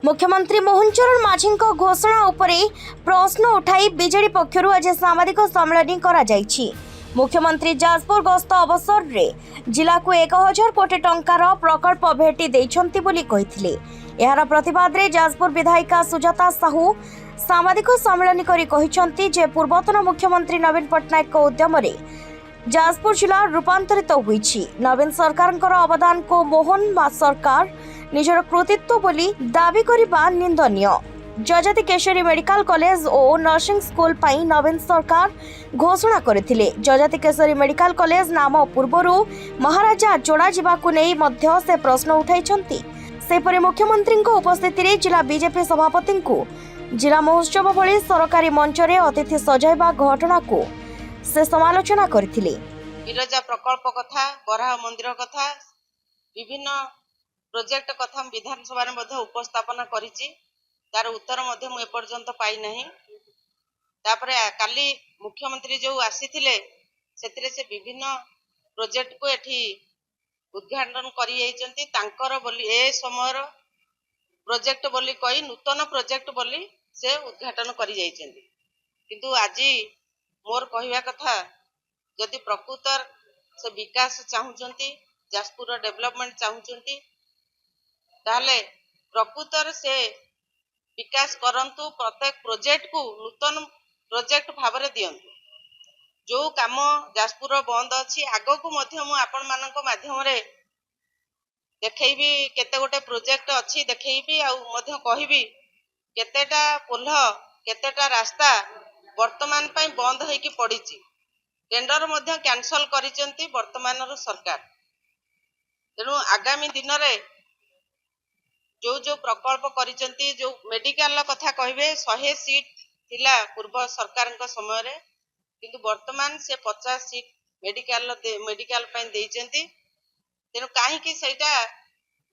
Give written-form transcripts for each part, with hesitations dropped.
मुख्यमंत्री मोहन चरण माझी घोषणा उपरे प्रश्न उठाई बीजेडी पक्षरु आज साम्बादिक सम्मेलन करा जायछि। मुख्यमंत्री जाजपुर गस्त अवसर में जिला को 1000 कोटी टंकार प्रकल्प भेटी देइछन्ति बोली कहिथिले। एहार प्रतिवाद रे जाजपुर विधायिका सुजाता साहू साम्बादिक सम्मेलन करी कहिछन्ति जे पूर्वतन मुख्यमंत्री नवीन पट्टनायक को उद्यम रे जाजपुर जिला रूपांतरित होईछि। नवीन सरकारଙ୍କର अवदान को मोहन सरकार निजर कृतित्व बोली दाबी करबा निंदनीय। जजाति केशरी मेडिकल कॉलेज और नर्सिंग स्कूल पाई नवीन सरकार घोषणा करथिले। जजाति केशरी मेडिकल कॉलेज नाम पूर्वरु महाराजा जोड़ा जिबाकु नै मध्य से प्रश्न उठाइछन्ति। सेपरि मुख्यमंत्री को उपस्थिति रे जिला बीजेपी सभापति को जिला महोत्सव भली सरकारी मंच रे अतिथि सजाइबा घटना को से समालोचना करथिले। बिरजा प्रकल्प कथा, बराह मंदिर कथा, विभिन्न प्रोजेक्ट कथा विधानसभा रे मध्ये उपस्थापन करिछि। तार उत्तर मध्ये मु एपर्यंत पाई नाही। तापरे काली मुख्यमंत्री जो आसीथिले सेतिरे से विभिन्न प्रोजेक्ट को एठी उद्घाटन करि जाइछन्ति। तांकर बोली ए समयर प्रोजेक्ट बोली कहि नूतन प्रोजेक्ट बोली से उद्घाटन करि जाइछन्ति। किंतु आजि मोर कहिवा कथा जदि प्रकृतर से विकास चाहूचंती, जाजपुर डेवलपमेंट चाहूचंती, ताले प्रकृतर से विकास करंतु। प्रत्येक प्रोजेक्ट को नूतन प्रोजेक्ट भावरे दियंतु। जो काम जाजपुर बंद अछि आगो को मध्य मु आपण मानक माध्यम रे देखैबी केते गोटे प्रोजेक्ट अछि देखैबी आ मध्य कहिबी केतेटा पोल केतेटा रास्ता वर्तमान पई बंद होई कि पड़ीची। टेंडर मध्य कैंसल करिसेंती वर्तमान सरकार। तेणु आगामी दिन रे जो जो प्रकल्प करिसेंती, जो मेडिकल कथा कहिबे 100 सीट थिला पूर्व सरकार समय रे, किंतु वर्तमान से 50 सीट मेडिकल पई देइसेंती। तेणु काहे कि सेटा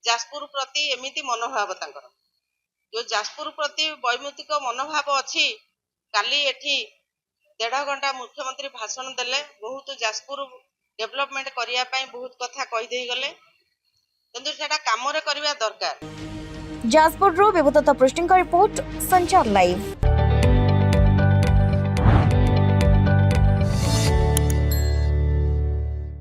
जाजपुर प्रति एमिति मनोभाव तांकर जो जाजपुर प्रति वैमुतिक मनोभाव अछि। काली एठी 1.5 घंटा मुख्यमंत्री भाषण देले, बहुत जाजपुर डेवलपमेंट करिया पई बहुत कथा कहि देई गले, किंतु सेटा काम रे करबा दरकार। जाजपुर रो विभूत पृष्ठिंग रिपोर्ट संचार लाइव।